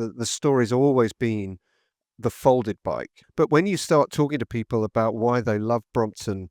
the story's always been the folded bike. But when you start talking to people about why they love Brompton,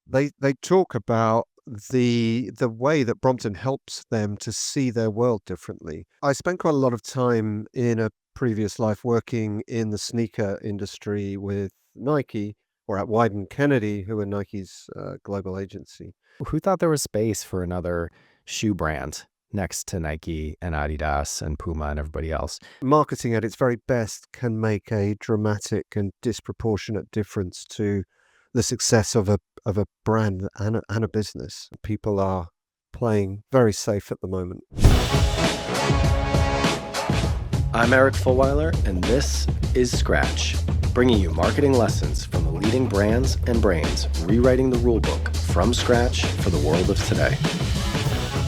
they talk about the way that Brompton helps them to see their world differently. I spent quite a lot of time in a previous life working in the sneaker industry with Nike, or at Wyden Kennedy, who are Nike's global agency. Who thought there was space for another shoe brand next to Nike and Adidas and Puma and everybody else? Marketing at its very best can make a dramatic and disproportionate difference to the success of a brand and a business. People are playing very safe at the moment. I'm Eric Fulweiler, and this is Scratch, bringing you marketing lessons from the leading brands and brains rewriting the rulebook from scratch for the world of today.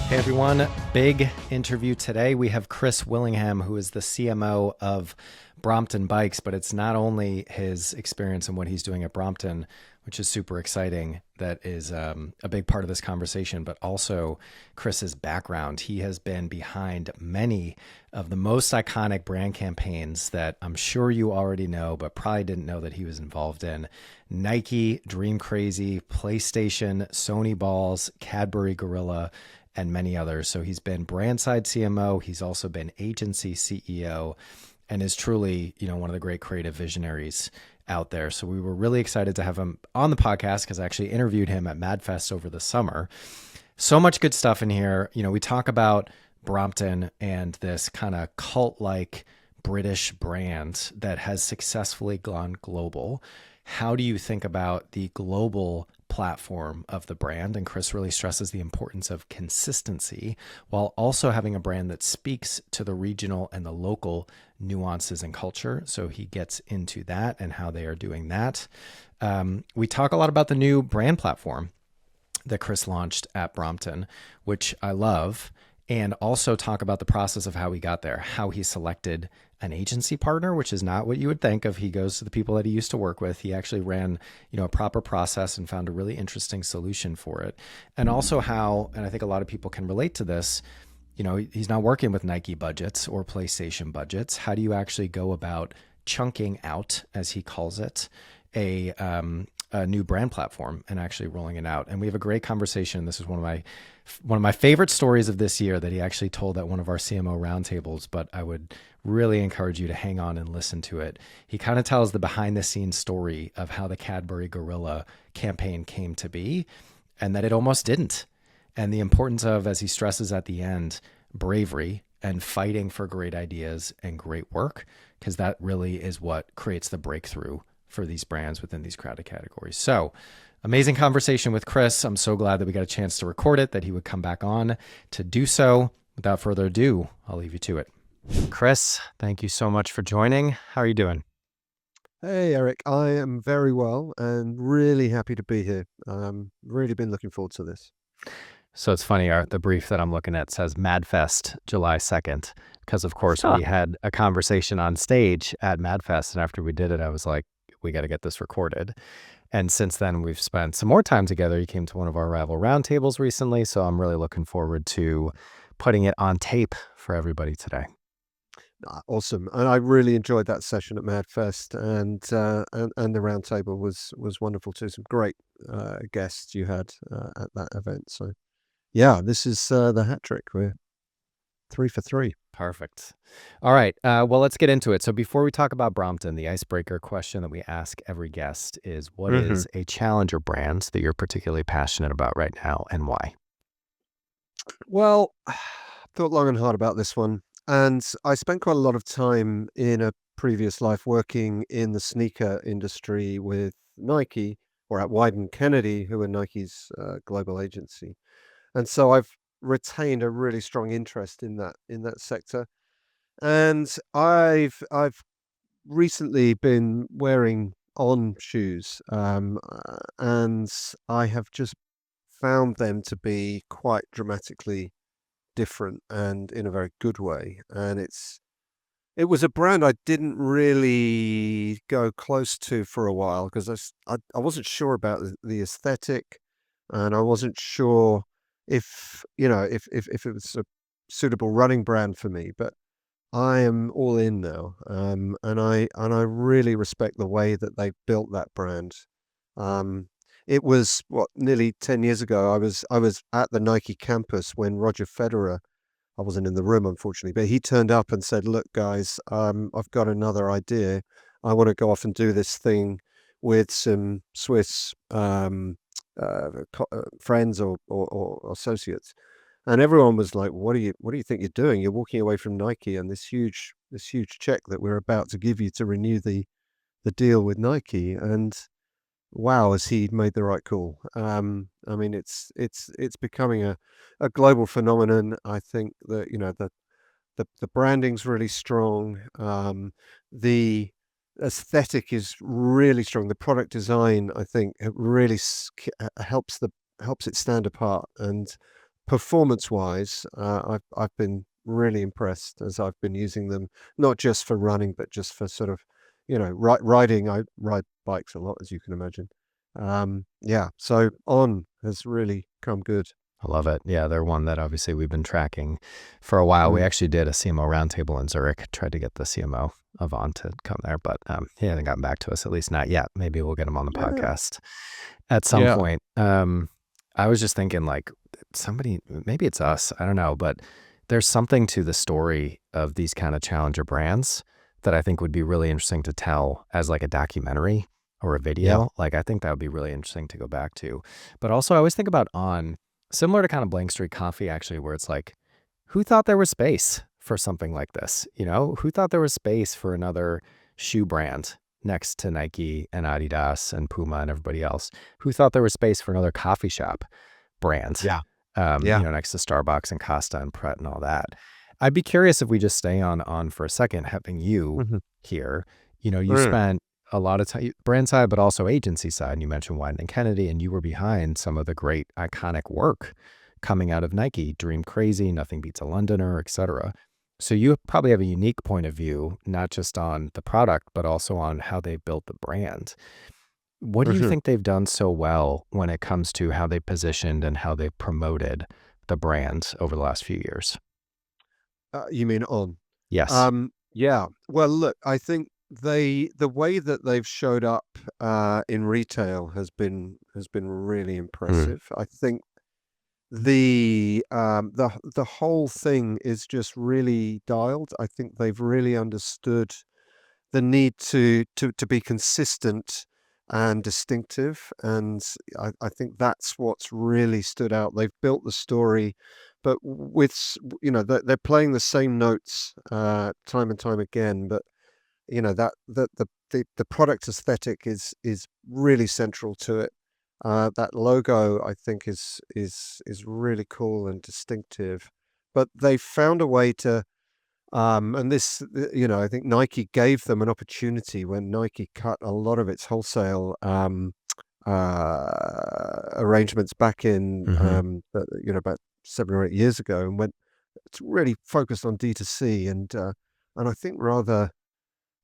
Hey everyone, big interview today. We have Chris Willingham, who is the CMO of Brompton Bikes, but it's not only his experience and what he's doing at Brompton, which is super exciting, that is a big part of this conversation, but also Chris's background. He has been behind many of the most iconic brand campaigns that I'm sure you already know, but probably didn't know that he was involved in. Nike, Dream Crazy, PlayStation, Sony Balls, Cadbury Gorilla, and many others. So he's been brand side CMO. He's also been agency CEO and is truly, one of the great creative visionaries out there. So we were really excited to have him on the podcast because I actually interviewed him at MadFest over the summer. So much good stuff in here. We talk about Brompton and this kind of cult-like British brand that has successfully gone global. How do you think about the global platform of the brand? And Chris really stresses the importance of consistency while also having a brand that speaks to the regional and the local nuances and culture. So he gets into that and how they are doing that. We talk a lot about the new brand platform that Chris launched at Brompton, which I love, and also talk about the process of how he got there, how he selected an agency partner, which is not what you would think of. He goes to the people that he used to work with. He actually ran, a proper process and found a really interesting solution for it. And also how, and I think a lot of people can relate to this, he's not working with Nike budgets or PlayStation budgets. How do you actually go about chunking out, as he calls it, a new brand platform and actually rolling it out? And we have a great conversation. This is one of my favorite stories of this year that he actually told at one of our CMO roundtables, but I would really encourage you to hang on and listen to it. He kind of tells the behind the scenes story of how the Cadbury Gorilla campaign came to be and that it almost didn't. And the importance of, as he stresses at the end, bravery and fighting for great ideas and great work, because that really is what creates the breakthrough for these brands within these crowded categories. So amazing conversation with Chris. I'm so glad that we got a chance to record it, that he would come back on to do so. Without further ado, I'll leave you to it. Chris, thank you so much for joining. How are you doing? Hey, Eric. I am very well and really happy to be here. Really been looking forward to this. So it's funny, the brief that I'm looking at says MadFest July 2nd, because of course we had a conversation on stage at MadFest, and after we did it, I was like, we got to get this recorded. And since then, we've spent some more time together. You came to one of our rival roundtables recently, so I'm really looking forward to putting it on tape for everybody today. Awesome, and I really enjoyed that session at MadFest, and the roundtable was wonderful too. Some great guests you had at that event. So, yeah, this is the hat trick. We're 3 for 3. Perfect. All right. Well, let's get into it. So before we talk about Brompton, the icebreaker question that we ask every guest is, what is a challenger brand that you're particularly passionate about right now and why? Well, thought long and hard about this one. And I spent quite a lot of time in a previous life working in the sneaker industry with Nike, or at Wyden Kennedy, who are Nike's global agency. And so I've retained a really strong interest in that sector. And I've recently been wearing On shoes, and I have just found them to be quite dramatically different and in a very good way. And it was a brand I didn't really go close to for a while because I wasn't sure about the aesthetic, and I wasn't sure if it was a suitable running brand for me. But I am all in now, and I really respect the way that they built that brand. Um, it was what nearly 10 years ago. I was at the Nike campus when Roger Federer. I wasn't in the room, unfortunately, but he turned up and said, "Look, guys, I've got another idea. I want to go off and do this thing with some Swiss friends or associates." And everyone was like, what do you think you're doing? You're walking away from Nike and this huge check that we're about to give you to renew the deal with Nike." And wow, has he made the right call? I mean, it's becoming a global phenomenon. I think that the branding's really strong. The aesthetic is really strong. The product design, I think, it really helps it stand apart. And performance-wise, I've been really impressed as I've been using them, not just for running, but just for sort of, riding. I ride bikes a lot, as you can imagine. Yeah, so On has really come good. I love it. Yeah, they're one that obviously we've been tracking for a while. We Mm. actually did a CMO roundtable in Zurich, tried to get the CMO of On to come there, but he hasn't gotten back to us, at least not yet. Maybe we'll get him on the Yeah. podcast at some Yeah. point. I was just thinking, like, somebody, maybe it's us, I don't know, but there's something to the story of these kind of challenger brands that I think would be really interesting to tell as like a documentary or a Yeah. video. Like, I think that would be really interesting to go back to. But also, I always think about On, similar to kind of Blank Street Coffee, actually, where it's like, who thought there was space for something like this? Who thought there was space for another shoe brand next to Nike and Adidas and Puma and everybody else? Who thought there was space for another coffee shop brand, Yeah. Yeah. next to Starbucks and Costa and Pret and all that? I'd be curious if we just stay on for a second, having you Mhm. here. You Mm. spent a lot of time brand side, but also agency side. And you mentioned Wieden and Kennedy, and you were behind some of the great iconic work coming out of Nike, Dream Crazy, Nothing Beats a Londoner, etc. So you probably have a unique point of view, not just on the product, but also on how they built the brand. What do you Mhm. think they've done so well when it comes to how they positioned and how they promoted the brand over the last few years? You mean On? Yes. Yeah. Well, look, I think the way that they've showed up in retail has been really Mm. impressive. I think the whole thing is just really dialed. I think they've really understood the need to be consistent and distinctive, and I think that's what's really stood out. They've built the story, but they're playing the same notes time and time again, but that the product aesthetic is really central to it. That logo, I think, is really cool and distinctive. But they found a way to, and this, I think Nike gave them an opportunity when Nike cut a lot of its wholesale arrangements back in, Hmm. about 7 or 8 years ago, and went it's really focused on D2C, and I think rather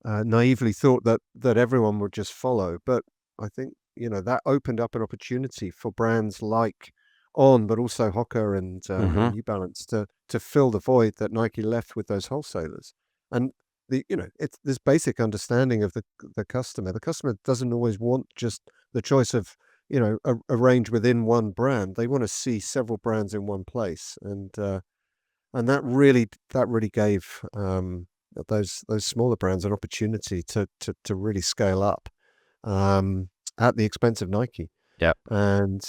naively thought that everyone would just follow. But I think that opened up an opportunity for brands like On, but also Hoka and Hmm. New Balance to fill the void that Nike left with those wholesalers. And it's this basic understanding of the customer. The customer doesn't always want just the choice of a range within one brand. They want to see several brands in one place, and that really gave those smaller brands an opportunity to really scale up at the expense of Nike. Yep. And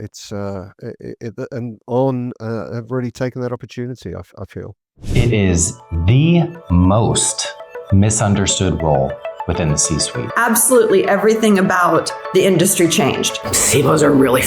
it's and On have really taken that opportunity. I feel. It is the most misunderstood role within the C-suite. Absolutely everything about the industry changed. CMOs are really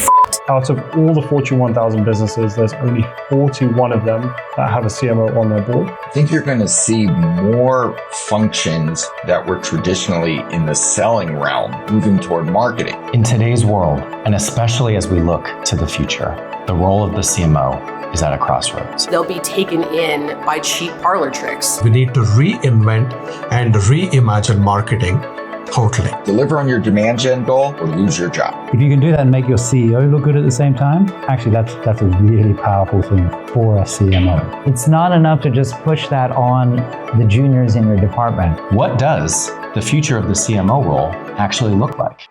Out of all the Fortune 1000 businesses, there's only 41 of them that have a CMO on their board. I think you're going to see more functions that were traditionally in the selling realm moving toward marketing. In today's world, and especially as we look to the future, the role of the CMO is at a crossroads. They'll be taken in by cheap parlor tricks. We need to reinvent and reimagine marketing Totally. Deliver on your demand gen goal or lose your job. If you can do that and make your CEO look good at the same time, actually that's a really powerful thing for a CMO. It's not enough to just push that on the juniors in your department. What does the future of the CMO role actually look like?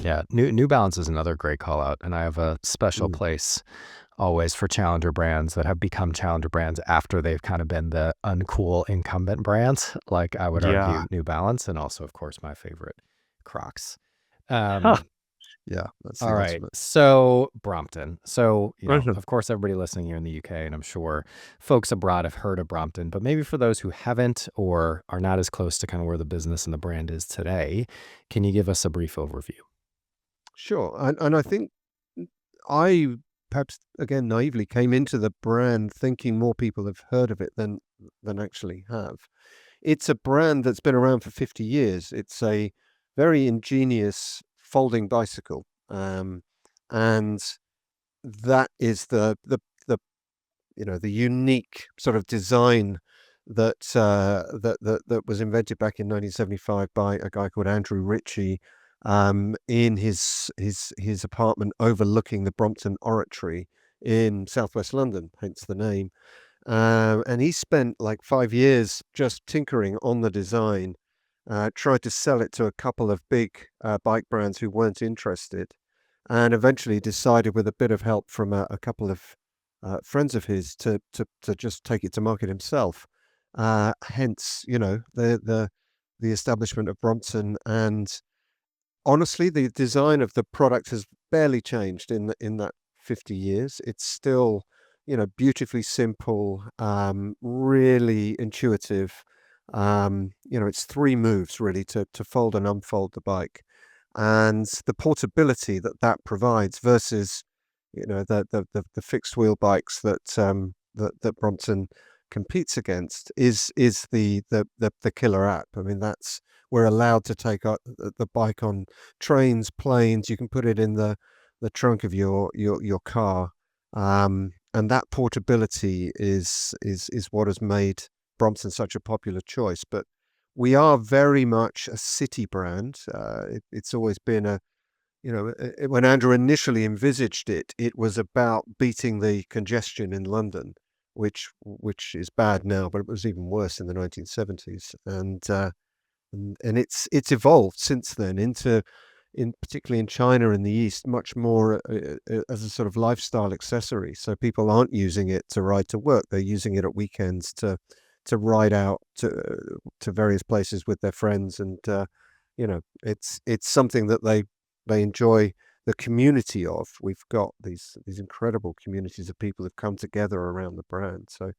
Yeah, New Balance is another great call out, and I have a special place always for challenger brands that have become challenger brands after they've kind of been the uncool incumbent brands. Like I would argue New Balance, and also of course my favorite, Crocs. Yeah, that's the All right, ultimate. so Brompton. So Mhm. of course everybody listening here in the UK, and I'm sure folks abroad have heard of Brompton, but maybe for those who haven't or are not as close to kind of where the business and the brand is today, can you give us a brief overview? Sure. And I think I perhaps again naively came into the brand thinking more people have heard of it than actually have. It's a brand that's been around for 50 years. It's a very ingenious folding bicycle. And that is the unique sort of design that was invented back in 1975 by a guy called Andrew Ritchie, in his apartment overlooking the Brompton Oratory in southwest London, hence the name. And he spent like 5 years just tinkering on the design, tried to sell it to a couple of big bike brands who weren't interested, and eventually decided, with a bit of help from a couple of friends of his, to just take it to market himself. Hence, the establishment of Brompton. And honestly, the design of the product has barely changed in that 50 years. It's still, beautifully simple, really intuitive. It's three moves really to fold and unfold the bike, and the portability that provides versus, the fixed wheel bikes that Brompton competes against is the killer app. I mean, we're allowed to take the bike on trains, planes. You can put it in the trunk of your car, and that portability is what has made Brompton such a popular choice. But we are very much a city brand. It's always been when Andrew initially envisaged it, it was about beating the congestion in London, which is bad now, but it was even worse in the 1970s. And it's evolved since then into, particularly in China and the East, much more as a sort of lifestyle accessory. So people aren't using it to ride to work; they're using it at weekends to ride out to various places with their friends, and it's something that they enjoy the community of. We've got these incredible communities of people who've come together around the brand. So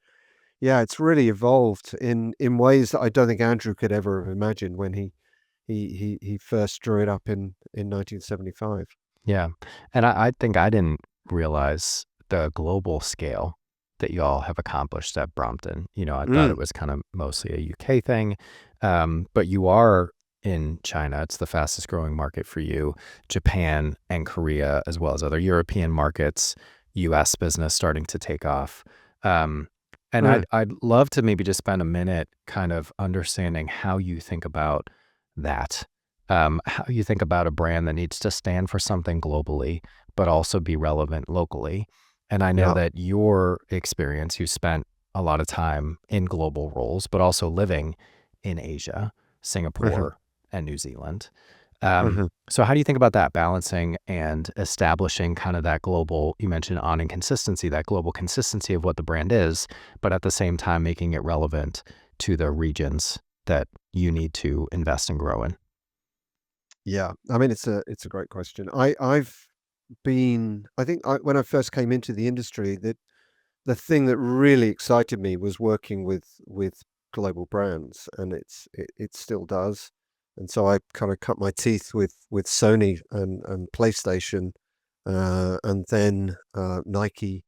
yeah, it's really evolved in ways that I don't think Andrew could ever have imagined when he first drew it up in 1975. Yeah. And I think I didn't realize the global scale that y'all have accomplished at Brompton. I thought it was kind of mostly a UK thing. But you are in China. It's the fastest growing market for you, Japan and Korea, as well as other European markets, US business starting to take off. And I'd love to maybe just spend a minute kind of understanding how you think about that. How you think about a brand that needs to stand for something globally, but also be relevant locally. And I know Yeah. that your experience, you spent a lot of time in global roles, but also living in Asia, Singapore, and New Zealand. Mhm. So how do you think about that, balancing and establishing kind of that global, you mentioned on inconsistency, that global consistency of what the brand is, but at the same time making it relevant to the regions that you need to invest and grow in? Yeah, I mean, it's a great question. I think when I first came into the industry, that the thing that really excited me was working with global brands, and it still does. And so I kind of cut my teeth with Sony and PlayStation, and then Nike,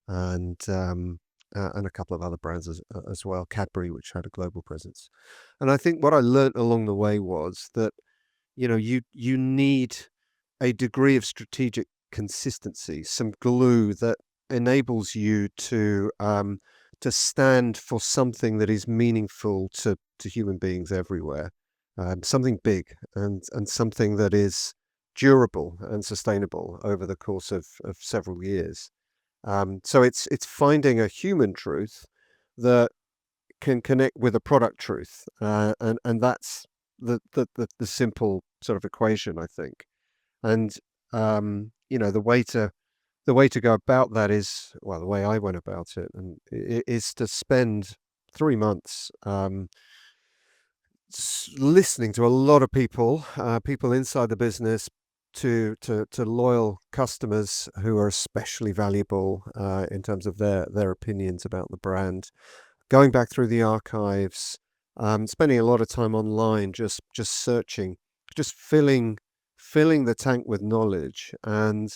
and a couple of other brands as well, Cadbury, which had a global presence. And I think what I learnt along the way was that, you need a degree of strategic consistency, some glue that enables you to stand for something that is meaningful to human beings everywhere. something big and something that is durable and sustainable over the course of several years. So it's finding a human truth that can connect with a product truth, and that's the simple sort of equation, I think. And the way to go about that is, well, the way I went about it, and is to spend 3 months listening to a lot of people, people inside the business, to loyal customers who are especially valuable in terms of their opinions about the brand. Going back through the archives, spending a lot of time online, just searching, just filling the tank with knowledge, and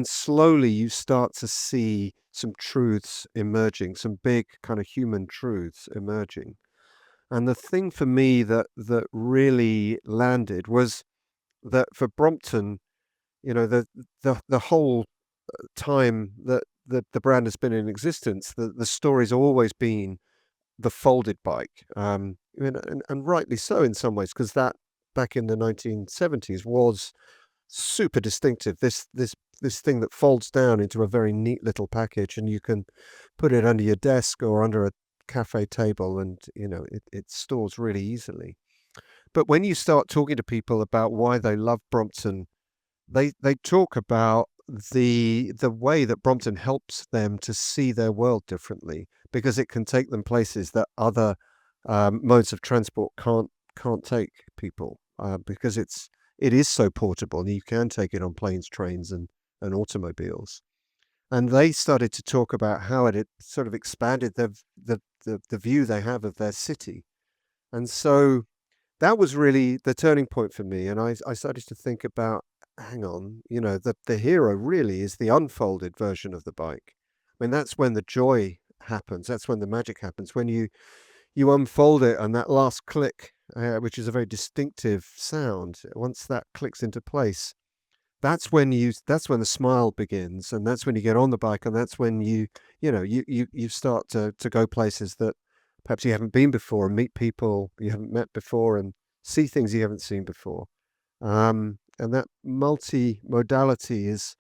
slowly you start to see some truths emerging, some big kind of human truths emerging. And the thing for me that really landed was that for Brompton, the whole time that the brand has been in existence, the story's always been the folded bike, and rightly so in some ways, because that back in the 1970s was super distinctive. This thing that folds down into a very neat little package, and you can put it under your desk or under a cafe table, and it stores really easily. But when you start talking to people about why they love Brompton, they talk about the way that Brompton helps them to see their world differently, because it can take them places that other modes of transport can't take people, because it is so portable, and you can take it on planes, trains, and automobiles. And they started to talk about how it had sort of expanded the view they have of their city. And so that was really the turning point for me. And I started to think about, hang on, the hero really is the unfolded version of the bike. I mean, that's when the joy happens. That's when the magic happens. When you unfold it, and that last click, which is a very distinctive sound, once that clicks into place, that's when the smile begins, and that's when you get on the bike, and that's when you start to go places that perhaps you haven't been before, and meet people you haven't met before, and see things you haven't seen before. And that multi-modality is,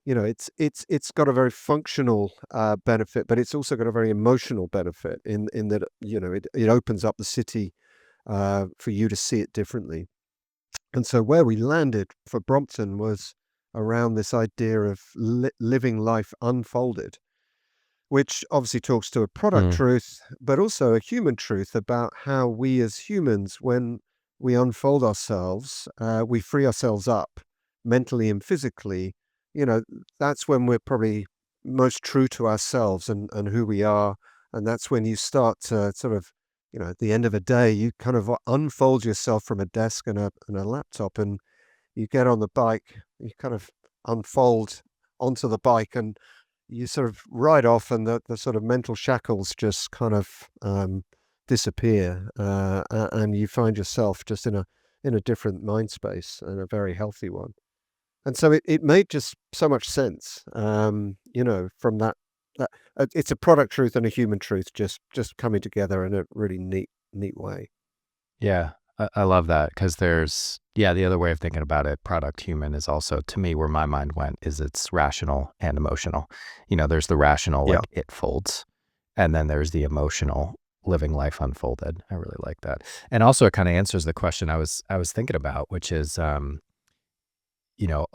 it's got a very functional benefit, but it's also got a very emotional benefit in that it opens up the city for you to see it differently. And so where we landed for Brompton was around this idea of living life unfolded, which obviously talks to a product truth, but also a human truth about how we as humans, when we unfold ourselves, we free ourselves up mentally and physically. That's when we're probably most true to ourselves and who we are. And that's when you start to sort of, at the end of a day, you kind of unfold yourself from a desk and a laptop, and you get on the bike, you kind of unfold onto the bike, and you sort of ride off, and the sort of mental shackles just kind of disappear, and you find yourself just in a different mind space, and a very healthy one. And so it made just so much sense, from that it's a product truth and a human truth just coming together in a really neat way. Yeah, I love that, because the other way of thinking about it, product human, is also, to me, where my mind went, is it's rational and emotional. There's the rational, like it folds, and then there's the emotional, living life unfolded. I really like that. And also it kind of answers the question I was thinking about, which is, a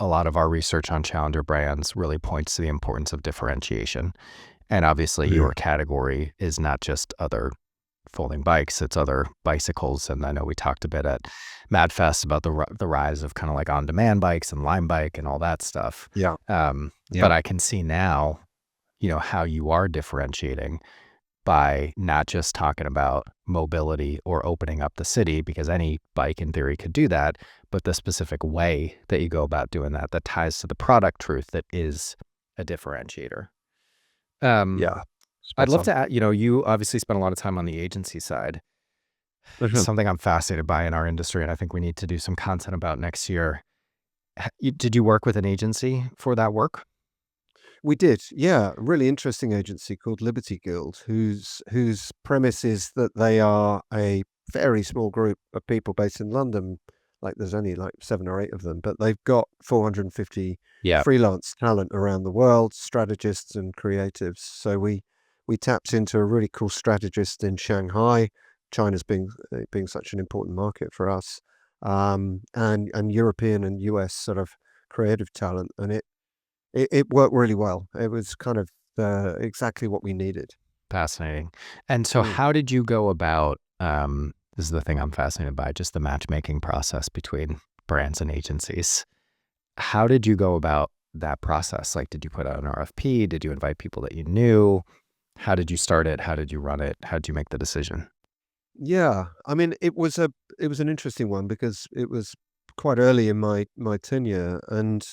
lot of our research on challenger brands really points to the importance of differentiation. And obviously your category is not just other folding bikes, it's other bicycles. And I know we talked a bit at MadFest about the rise of kind of like on-demand bikes and Lime Bike and all that stuff. Yeah. But I can see now, how you are differentiating by not just talking about mobility or opening up the city, because any bike in theory could do that, but the specific way that you go about doing that ties to the product truth that is a differentiator. Yeah. I'd love to add, you obviously spent a lot of time on the agency side. Something I'm fascinated by in our industry, and I think we need to do some content about next year. Did you work with an agency for that work? We did, yeah. A really interesting agency called Liberty Guild, whose premise is that they are a very small group of people based in London. Like there's only like 7 or 8 of them, but they've got 450 Yeah. freelance talent around the world, strategists and creatives. So we tapped into a really cool strategist in Shanghai. China's being such an important market for us, and European and US sort of creative talent, and it worked really well. It was kind of exactly what we needed. Fascinating. And so how did you go about, this is the thing I'm fascinated by, just the matchmaking process between brands and agencies. How did you go about that process? Like, did you put out an RFP? Did you invite people that you knew? How did you start it? How did you run it? How did you make the decision? Yeah, I mean, it was an interesting one because it was quite early in my tenure, and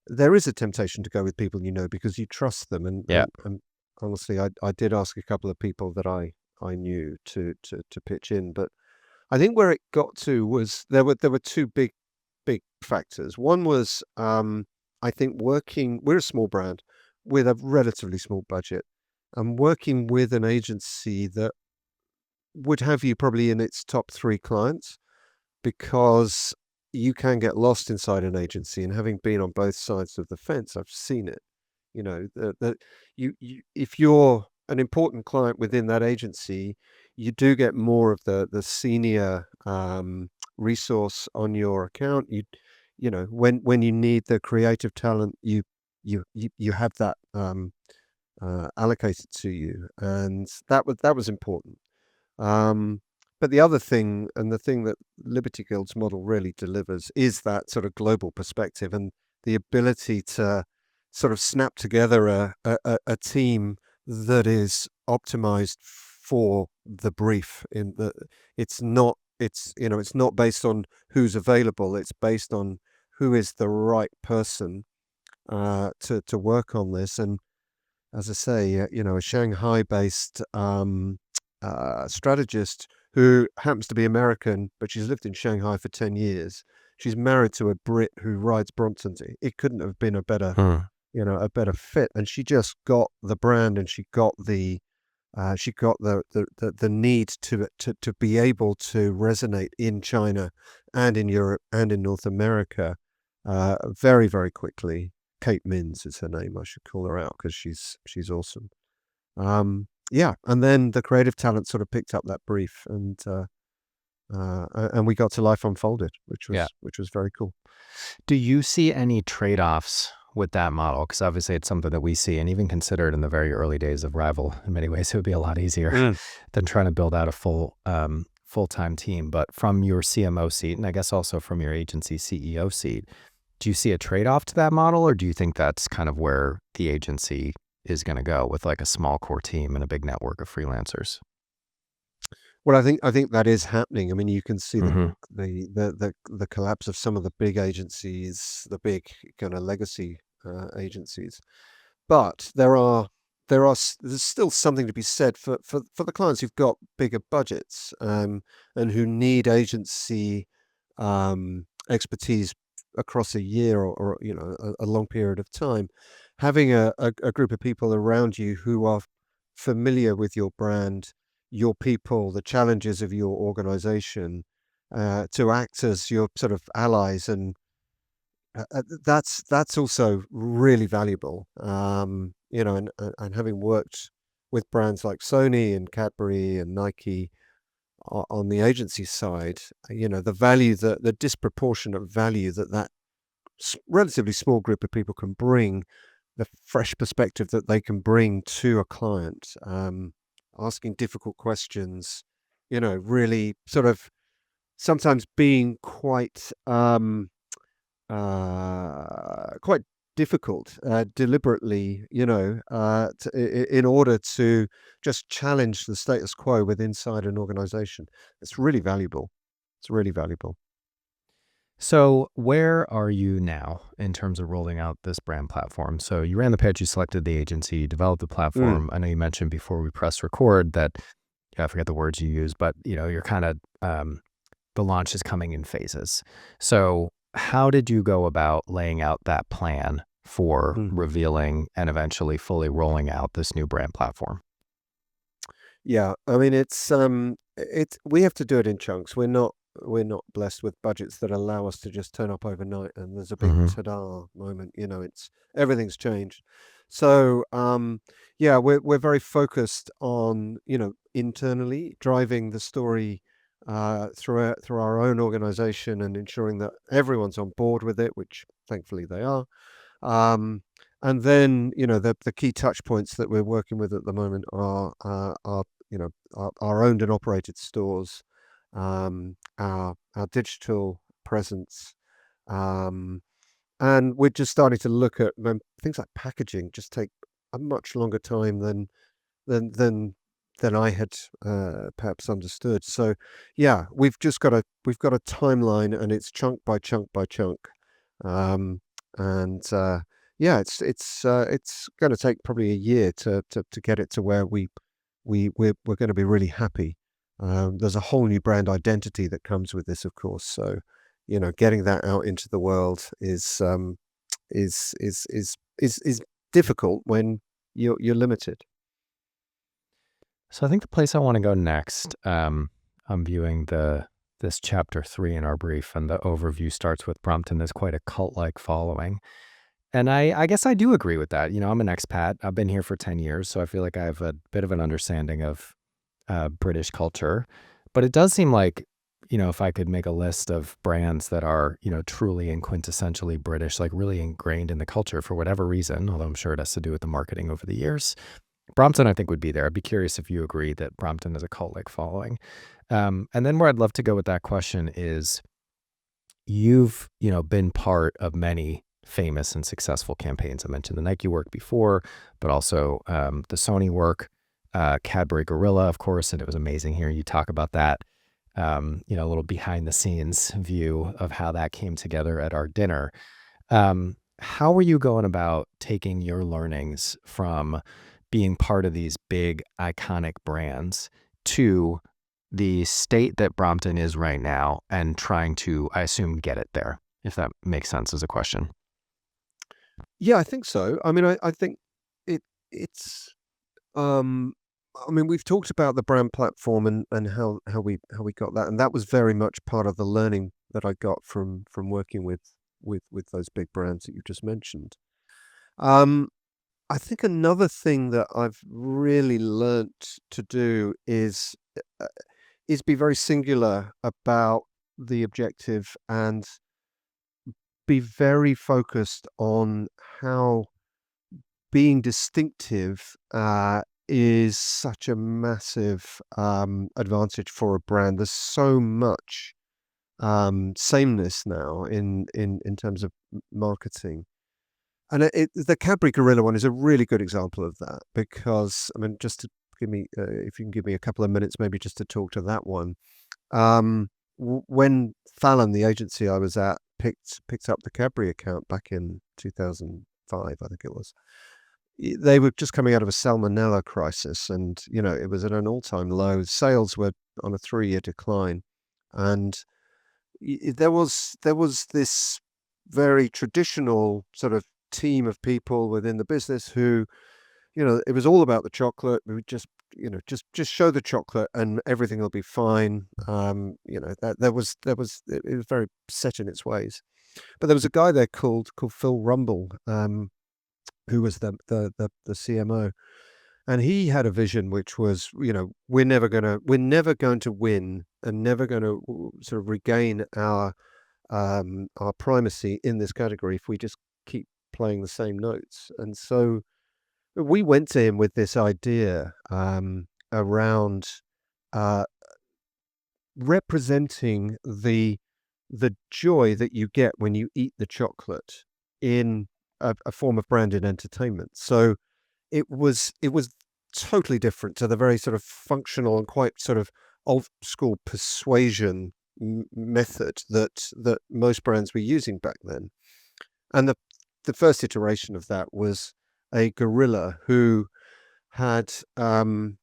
there is a temptation to go with people you know because you trust them, and Yeah. and honestly, I did ask a couple of people that I knew to pitch in, but I think where it got to was there were 2 big factors. One was I think we're a small brand with a relatively small budget, and working with an agency that would have you probably in its top 3 clients, because you can get lost inside an agency, and having been on both sides of the fence, I've seen it. You know, that you if you're an important client within that agency, you do get more of the senior resource on your account. You know, when you need the creative talent, you have that allocated to you, and that was important. But the other thing, and the thing that Liberty Guild's model really delivers, is that sort of global perspective and the ability to sort of snap together a team that is optimized for the brief. It's not based on who's available. It's based on who is the right person to work on this. And as I say, a Shanghai-based strategist who happens to be American, but she's lived in Shanghai for 10 years. She's married to a Brit who rides Brompton. It couldn't have been a better, a better fit. And she just got the brand, and she got the need to be able to resonate in China and in Europe and in North America very, very quickly. Kate Mins is her name. I should call her out because she's awesome. Yeah, and then the creative talent sort of picked up that brief, and we got to Life Unfolded, which was very cool. Do you see any trade-offs with that model? Because obviously it's something that we see and even considered in the very early days of Rival. In many ways, it would be a lot easier than trying to build out a full-time team. But from your CMO seat, and I guess also from your agency CEO seat, do you see a trade-off to that model, or do you think that's kind of where the agency is going to go, with like a small core team and a big network of freelancers? Well, I think that is happening. I mean, you can see the collapse of some of the big agencies, the big kind of legacy agencies. But there's still something to be said for the clients who've got bigger budgets and who need agency expertise across a year or a long period of time. Having a group of people around you who are familiar with your brand, your people, the challenges of your organization, to act as your sort of allies, and that's also really valuable. And having worked with brands like Sony and Cadbury and Nike on the agency side, the value, the disproportionate value that relatively small group of people can bring, the fresh perspective that they can bring to a client, asking difficult questions, really sort of sometimes being quite difficult, deliberately, in order to just challenge the status quo inside an organization. It's really valuable. It's really valuable. So where are you now in terms of rolling out this brand platform? So you ran the pitch, you selected the agency, you developed the platform. I know you mentioned before we press record that, I forget the words you used, but you're kind of, the launch is coming in phases. So how did you go about laying out that plan for revealing and eventually fully rolling out this new brand platform? Yeah, I mean, we have to do it in chunks. We're not blessed with budgets that allow us to just turn up overnight and there's a big Hmm. ta-da moment. It's everything's changed. So, yeah, we're very focused on, internally driving the story through our own organization and ensuring that everyone's on board with it, which thankfully they are. Um, and then, the key touch points that we're working with at the moment are our owned and operated stores, our digital presence, um, and we're just starting to look at things like packaging. Just take a much longer time than than than I had perhaps understood. So, yeah, we've got a timeline, and it's chunk by chunk by chunk, um, and yeah, it's going to take probably a year to get it to where we're going to be really happy. There's a whole new brand identity that comes with this, of course. So, getting that out into the world is difficult when you're limited. So I think the place I want to go next, I'm viewing this chapter 3 in our brief, and the overview starts with Brompton as quite a cult-like following. And I guess I do agree with that. I'm an expat. I've been here for 10 years, so I feel like I have a bit of an understanding of British culture. But it does seem like, if I could make a list of brands that are, truly and quintessentially British, like really ingrained in the culture for whatever reason, although I'm sure it has to do with the marketing over the years, Brompton, I think, would be there. I'd be curious if you agree that Brompton is a cult-like following. And then where I'd love to go with that question is you've, been part of many famous and successful campaigns. I mentioned the Nike work before, but also the Sony work, Cadbury Gorilla, of course, and it was amazing hearing you talk about that. A little behind the scenes view of how that came together at our dinner. How are you going about taking your learnings from being part of these big iconic brands to the state that Brompton is right now and trying to, I assume, get it there, if that makes sense as a question? Yeah, I think so. I mean, I think it's um I mean, we've talked about the brand platform and how we got that, and that was very much part of the learning that I got from working with those big brands that you just mentioned. Um, I think another thing that I've really learnt to do uh, is be very singular about the objective and be very focused on how being distinctive is such a massive advantage for a brand. There's so much sameness now in terms of marketing. And the Cadbury Gorilla one is a really good example of that because, I mean, just to give me, if you can give me a couple of minutes, maybe just to talk to that one. When Fallon, the agency I was at, picked up the Cadbury account back in 2005, I think it was. They were just coming out of a salmonella crisis, and it was at an all-time low. Sales were on a 3-year decline, and there was this very traditional sort of team of people within the business who, it was all about the chocolate. We would just show the chocolate and everything will be fine. That it was very set in its ways. But there was a guy there called Phil Rumble, who was the CMO, and he had a vision which was, we're never going to win and never going to sort of regain our primacy in this category if we just keep playing the same notes. And so we went to him with this idea around uh, representing the joy that you get when you eat the chocolate in a form of branded entertainment. So it was totally different to the very sort of functional and quite sort of old school persuasion method that most brands were using back then. And the first iteration of that was a gorilla had who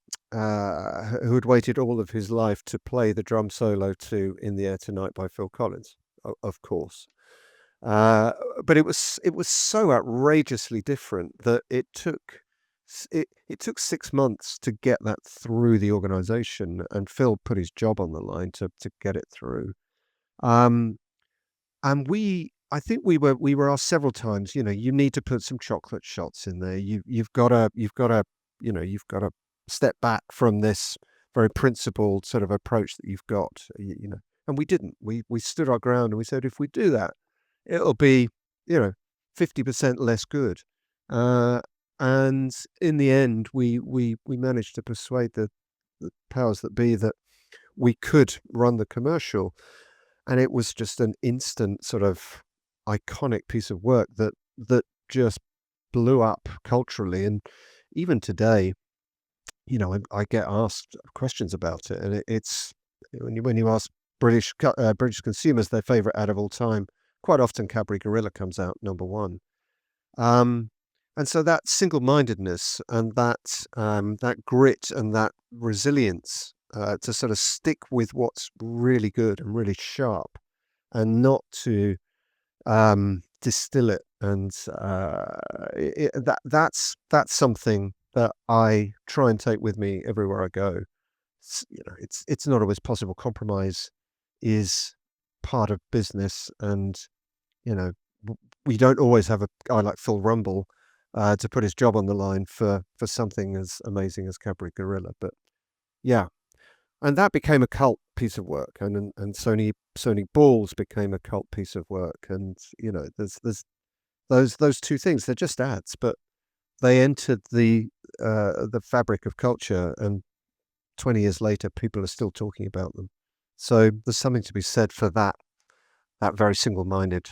had waited all of his life to play the drum solo to "In the Air Tonight" by Phil Collins, of course. Uh, but it was so outrageously different that it took it took 6 months to get that through the organization, and Phil put his job on the line to get it through. Um, and I think we were asked several times, you need to put some chocolate shots in there. You've got to you've got to step back from this very principled sort of approach that you've got, And we didn't. We stood our ground and we said, if we do that, it'll be 50% less good. And in the end, we managed to persuade the powers that be that we could run the commercial, and it was just an instant sort of iconic piece of work that just blew up culturally. And even today, I get asked questions about it, and it's when you ask British consumers their favorite ad of all time, quite often Cadbury Gorilla comes out number one. And so that single-mindedness and that grit and that resilience to sort of stick with what's really good and really sharp, and not to distill it, and that's something that I try and take with me everywhere I go. It's not always possible. Compromise is part of business, and we don't always have a guy like Phil Rumble to put his job on the line for something as amazing as Cadbury Gorilla. But yeah, and that became a cult piece of work, and Sony balls became a cult piece of work, and there's those two things. They're just ads, but they entered the fabric of culture, and 20 years later, people are still talking about them. So there's something to be said for that very single-minded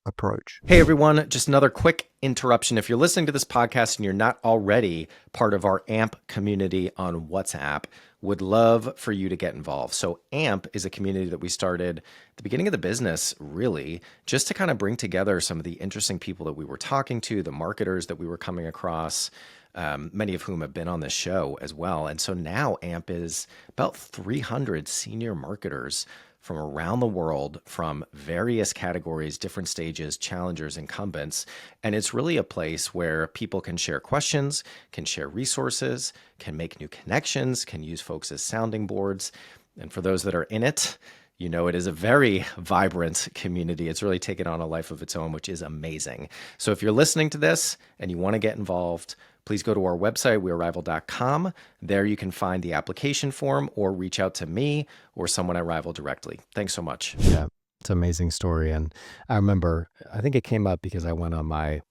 approach. Hey everyone, just another quick interruption. If you're listening to this podcast and you're not already part of our AMP community on WhatsApp, would love for you to get involved. So AMP is a community that we started at the beginning of the business, really, just to kind of bring together some of the interesting people that we were talking to, the marketers that we were coming across, many of whom have been on this show as well. And so now AMP is about 300 senior marketers from around the world, from various categories, different stages, challengers, incumbents. And it's really a place where people can share questions, can share resources, can make new connections, can use folks as sounding boards. And for those that are in it, it is a very vibrant community. It's really taken on a life of its own, which is amazing. So if you're listening to this and you want to get involved, please go to our website, weareRival.com. There you can find the application form, or reach out to me or someone at Rival directly. Thanks so much. Yeah, it's an amazing story. And I remember, I think it came up because I went on my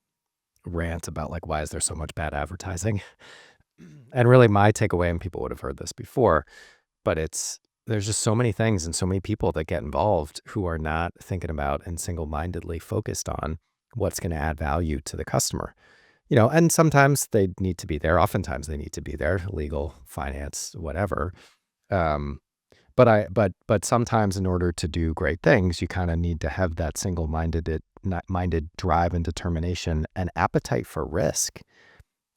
rant about why is there so much bad advertising? And really my takeaway, and people would have heard this before, but there's just so many things and so many people that get involved who are not thinking about and single-mindedly focused on what's going to add value to the customer. And sometimes they need to be there. Oftentimes they need to be there, legal, finance, whatever. But sometimes in order to do great things, you kind of need to have that single-minded drive and determination and appetite for risk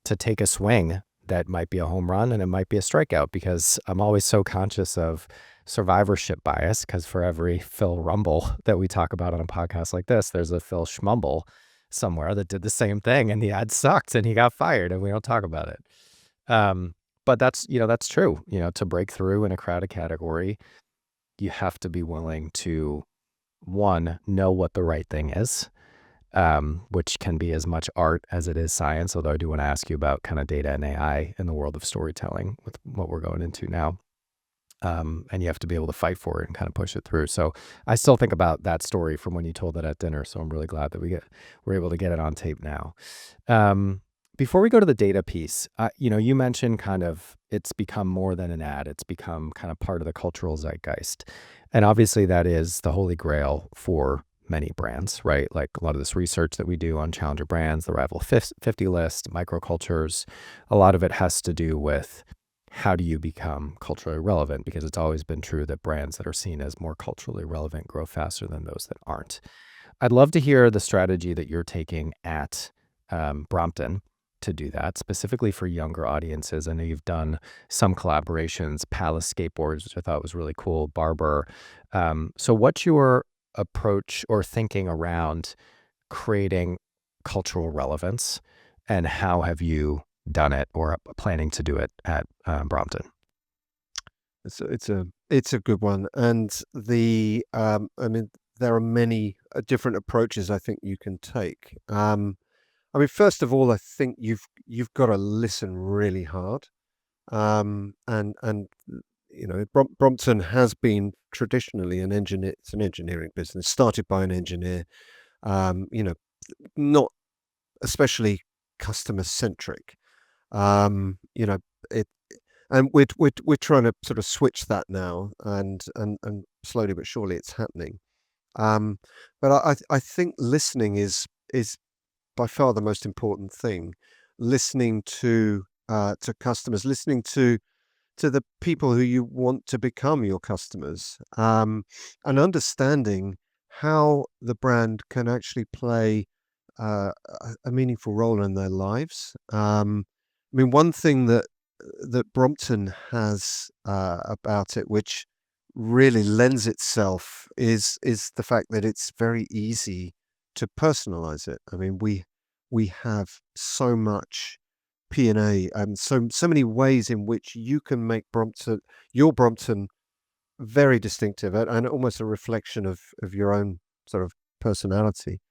to take a swing that might be a home run and it might be a strikeout, because I'm always so conscious of survivorship bias, because for every Phil Rumble that we talk about on a podcast like this, there's a Phil Schmumble somewhere that did the same thing and the ad sucked and he got fired and we don't talk about it. But that's true. To break through in a crowded category, you have to be willing to, one, know what the right thing is, which can be as much art as it is science. Although I do want to ask you about kind of data and AI in the world of storytelling with what we're going into now. And you have to be able to fight for it and kind of push it through. So I still think about that story from when you told that at dinner. So I'm really glad that we're able to get it on tape now. Before we go to the data piece, you mentioned kind of it's become more than an ad. It's become kind of part of the cultural zeitgeist. And obviously that is the holy grail for many brands, right? Like a lot of this research that we do on challenger brands, the Rival 50 list, microcultures, a lot of it has to do with how do you become culturally relevant? Because it's always been true that brands that are seen as more culturally relevant grow faster than those that aren't. I'd love to hear the strategy that you're taking at Brompton to do that, specifically for younger audiences. I know you've done some collaborations, Palace Skateboards, which I thought was really cool, Barber. So what's your approach or thinking around creating cultural relevance, and how have you done it or planning to do it at Brompton? It's a good one, and I mean, there are many different approaches I think you can take. I mean, first of all, I think you've got to listen really hard. And you know, Brompton has been traditionally an engineer. It's an engineering business started by an engineer. You know, not especially customer centric. You know, it, and we're trying to sort of switch that now, and slowly but surely it's happening. Um, but I think listening is by far the most important thing. Listening to customers, listening to the people who you want to become your customers, and understanding how the brand can actually play a meaningful role in their lives. I mean, one thing that Brompton has about it, which really lends itself, is the fact that it's very easy to personalize it. I mean, we have so much P&A and so many ways in which you can make your Brompton very distinctive and almost a reflection of your own sort of personality,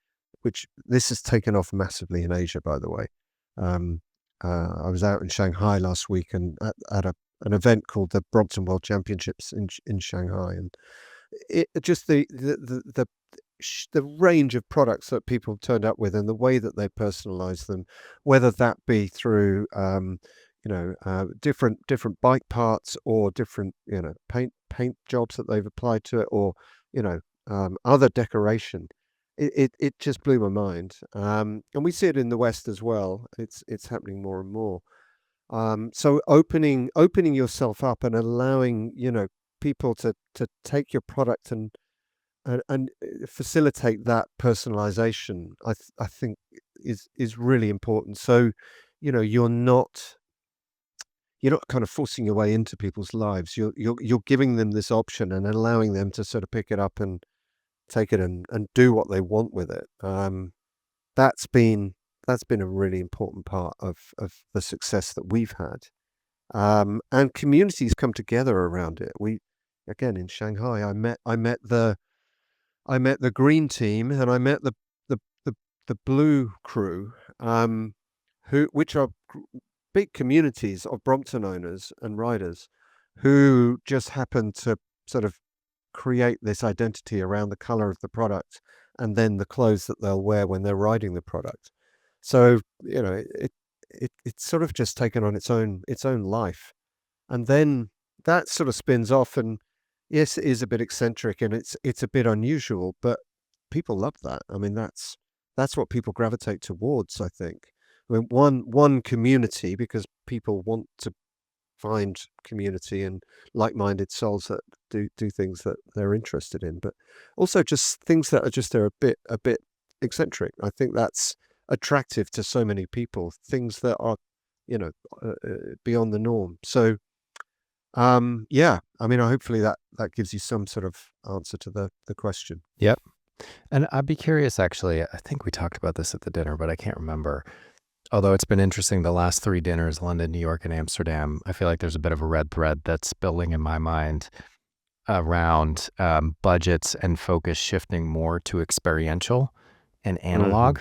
which this has taken off massively in Asia, by the way. Um, I was out in Shanghai last week and at an event called the Brompton World Championships in Shanghai, and it just the range of products that people turned up with and the way that they personalize them, whether that be through different bike parts or different paint jobs that they've applied to it, or other decoration. It just blew my mind, and we see it in the West as well. It's happening more and more. So opening yourself up and allowing people to take your product and facilitate that personalization, I think is really important. So, you're not kind of forcing your way into people's lives. You're giving them this option and allowing them to sort of pick it up and take it and do what they want with it. That's been a really important part of the success that we've had. And communities come together around it. Again, in Shanghai, I met the green team and I met the the blue crew, which are big communities of Brompton owners and riders who just happen to sort of create this identity around the color of the product and then the clothes that they'll wear when they're riding the product. So, it's sort of just taken on its own life. And then that sort of spins off, and yes, it is a bit eccentric and it's a bit unusual, but people love that. I mean, that's what people gravitate towards, I think. I mean, one community, because people want to find community and like-minded souls that do things that they're interested in, but also just things that are just a bit eccentric. I think that's attractive to so many people, things that are beyond the norm. So yeah, I mean, hopefully that gives you some sort of answer to the question. Yep. And I'd be curious, actually, I think we talked about this at the dinner, but I can't remember. Although it's been interesting, the last 3 dinners, London, New York, and Amsterdam, I feel like there's a bit of a red thread that's building in my mind around budgets and focus shifting more to experiential and analog.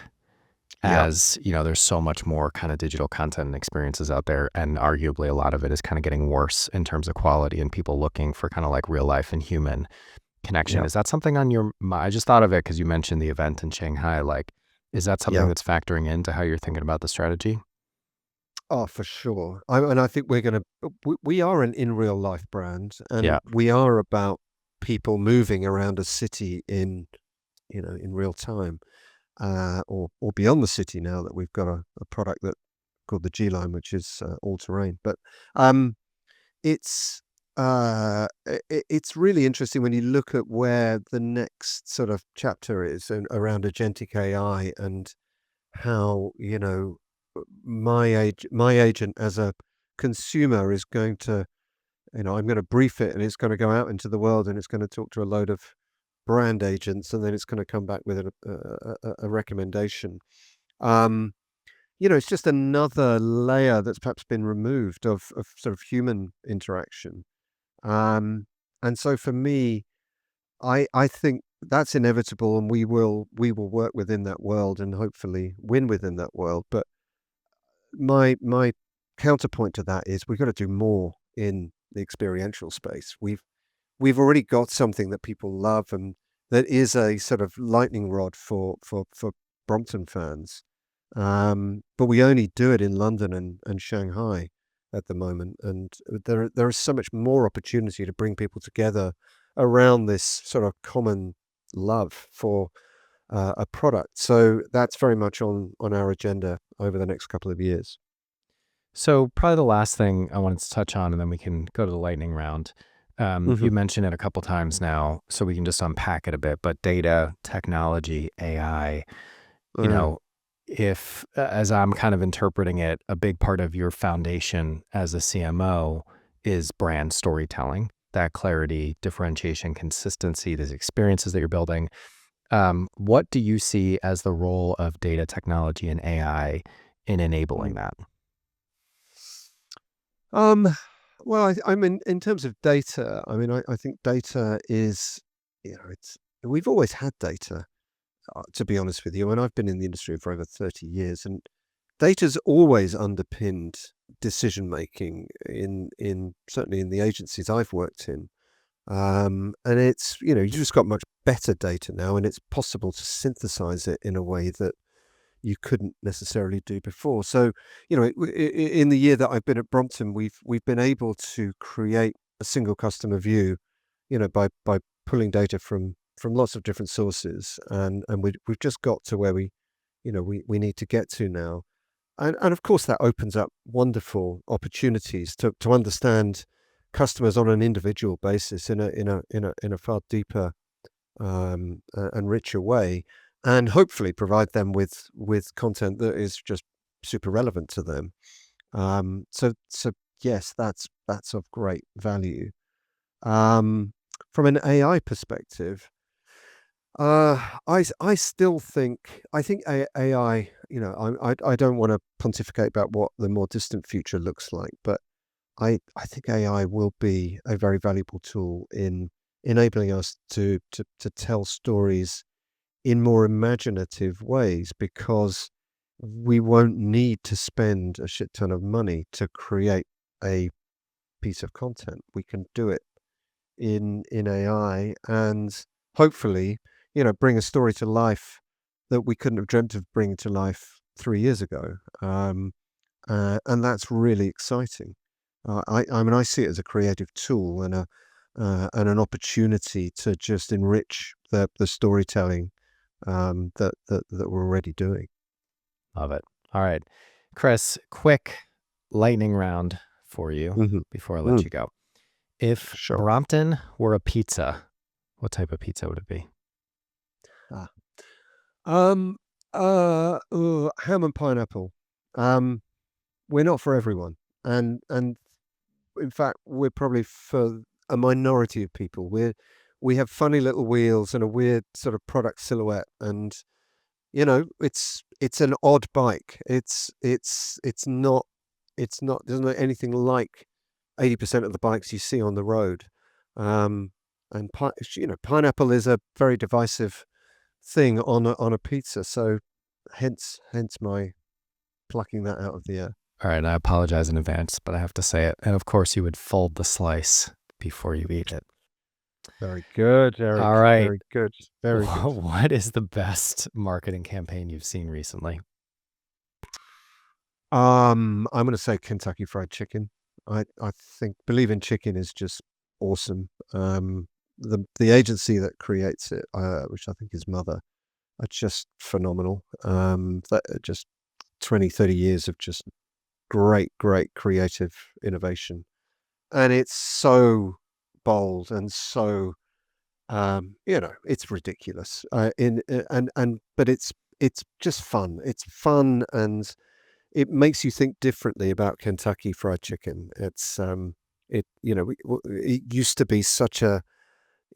Yeah. As there's so much more kind of digital content and experiences out there, and arguably a lot of it is kind of getting worse in terms of quality and people looking for kind of like real life and human connection. Yeah. Is that something on your mind? I just thought of it because you mentioned the event in Shanghai. Like, is that something Yeah. that's factoring into how you're thinking about the strategy? Oh, for sure. And I think we are an in real life brand, and Yeah. we are about people moving around a city in real time, or beyond the city now that we've got a product that called the G line, which is all terrain. But it's it's really interesting when you look at where the next sort of chapter is around agentic AI, and how my agent as a consumer is going to, I'm going to brief it and it's going to go out into the world and it's going to talk to a load of brand agents, and then it's going to come back with a recommendation. it's just another layer that's perhaps been removed of sort of human interaction. And so for me, I think that's inevitable, and we will work within that world and hopefully win within that world. But my counterpoint to that is we've got to do more in the experiential space. We've already got something that people love, and that is a sort of lightning rod for Brompton fans. But we only do it in London and Shanghai at the moment, and there is so much more opportunity to bring people together around this sort of common love for a product. So that's very much on our agenda over the next couple of years. So probably the last thing I wanted to touch on, and then we can go to the lightning round. You mentioned it a couple times now, so we can just unpack it a bit. But data, technology, AI, you know, if, as I'm kind of interpreting it, a big part of your foundation as a CMO is brand storytelling, that clarity, differentiation, consistency, these experiences that you're building. What do you see as the role of data, technology, and AI in enabling that? Well, I mean, in terms of data, I mean, I think data is, we've always had data, to be honest with you. And I've been in the industry for over 30 years, and data's always underpinned decision making in certainly in the agencies I've worked in. And it's, you just got much better data now, and it's possible to synthesize it in a way that you couldn't necessarily do before. So, in the year that I've been at Brompton, we've been able to create a single customer view, by pulling data from lots of different sources, and we've just got to where we need to get to now, and of course that opens up wonderful opportunities to understand customers on an individual basis in a far deeper and richer way, and hopefully provide them with content that is just super relevant to them. So yes, that's of great value. From an AI perspective, I still think AI. I don't want to pontificate about what the more distant future looks like, but I think AI will be a very valuable tool in enabling us to tell stories in more imaginative ways, because we won't need to spend a shit ton of money to create a piece of content. We can do it in AI, and hopefully, bring a story to life that we couldn't have dreamt of bringing to life 3 years ago. And that's really exciting. I mean, I see it as a creative tool and an opportunity to just enrich the storytelling that we're already doing. Love it. All right, Chris, quick lightning round for you before I let you go. If Sure. Brompton were a pizza, what type of pizza would it be? Ham and pineapple. We're not for everyone, and in fact, we're probably for a minority of people. We have funny little wheels and a weird sort of product silhouette, and it's an odd bike. It's not doesn't look anything like 80% of the bikes you see on the road. And pineapple is a very divisive thing on a pizza. So hence my plucking that out of the air. All right, I apologize in advance, but I have to say it. And of course, you would fold the slice before you eat it. Very good, Eric. All right. Very good. Very good. What is the best marketing campaign you've seen recently? I'm going to say Kentucky Fried Chicken. I think Believe in Chicken is just awesome. The agency that creates it, which I think is Mother, are just phenomenal. That just 20, 30 years of just great creative innovation, and it's so bold and so it's ridiculous. But it's just fun. It's fun, and it makes you think differently about Kentucky Fried Chicken. It's it used to be such a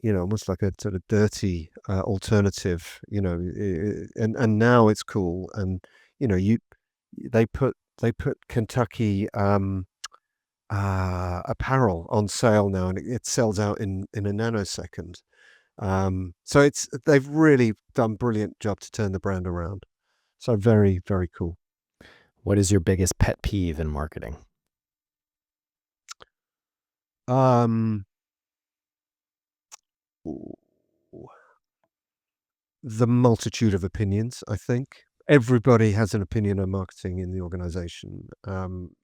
almost like a sort of dirty alternative, and now it's cool, and you they put Kentucky apparel on sale now, and it sells out in a nanosecond. So they've really done brilliant job to turn the brand around. So very, very cool. What is your biggest pet peeve in marketing? Um, the multitude of opinions, I think. Everybody has an opinion on marketing in the organization,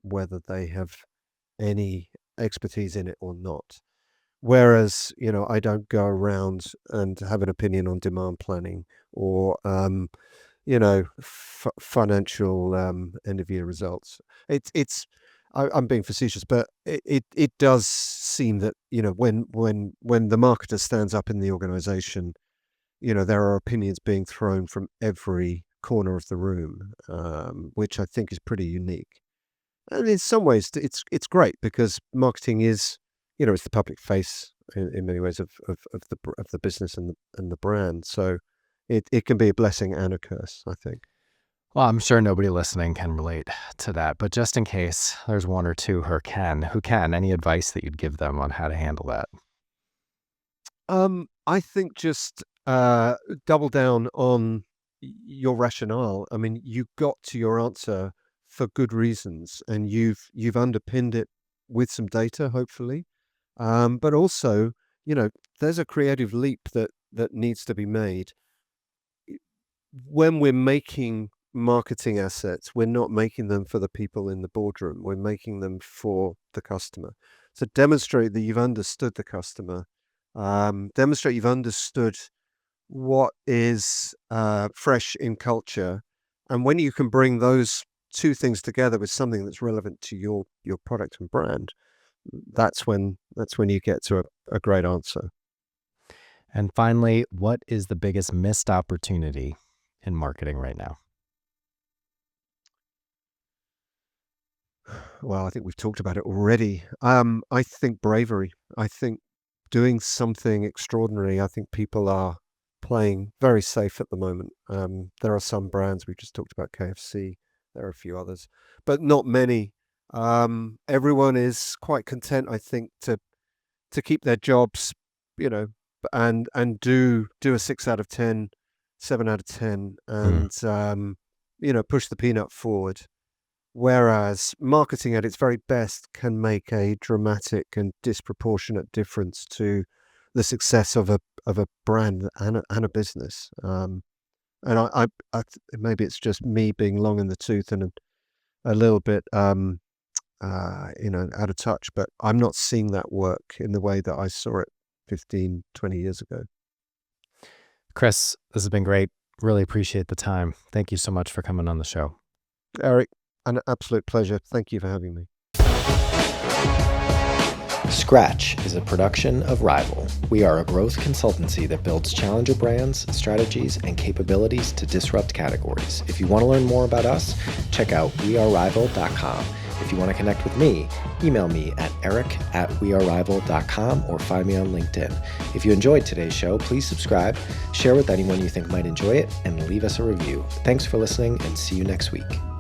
whether they have any expertise in it or not. Whereas, I don't go around and have an opinion on demand planning or, financial end of year results. I'm being facetious, but it does seem that when the marketer stands up in the organization, there are opinions being thrown from every corner of the room, which I think is pretty unique. And in some ways, it's great because marketing is, it's the public face in many ways of the business and the brand. So it can be a blessing and a curse, I think. Well, I'm sure nobody listening can relate to that, but just in case there's one or two who can, any advice that you'd give them on how to handle that? I think just double down on your rationale. I mean, you got to your answer for good reasons, and you've underpinned it with some data, hopefully. But also, there's a creative leap that needs to be made. When we're making marketing assets, we're not making them for the people in the boardroom. We're making them for the customer. So demonstrate that you've understood the customer. Demonstrate you've understood what is fresh in culture. And when you can bring those two things together with something that's relevant to your product and brand, that's when you get to a great answer. And finally, what is the biggest missed opportunity in marketing right now? Well, I think we've talked about it already. I think bravery. I think doing something extraordinary. I think people are playing very safe at the moment. There are some brands, we just talked about KFC. There are a few others, but not many. Everyone is quite content, I think, to keep their jobs, and do a 6 out of 10, 7 out of 10, and push the peanut forward. Whereas marketing at its very best can make a dramatic and disproportionate difference to the success of a brand and a business. And I maybe it's just me being long in the tooth and a little bit out of touch, but I'm not seeing that work in the way that I saw it 15, 20 years ago. Chris, this has been great. Really appreciate the time. Thank you so much for coming on the show. Eric, an absolute pleasure. Thank you for having me. Scratch is a production of Rival. We are a growth consultancy that builds challenger brands, strategies, and capabilities to disrupt categories. If you want to learn more about us, check out wearerival.com. If you want to connect with me, email me at eric@wearerival.com or find me on LinkedIn. If you enjoyed today's show, please subscribe, share with anyone you think might enjoy it, and leave us a review. Thanks for listening, and see you next week.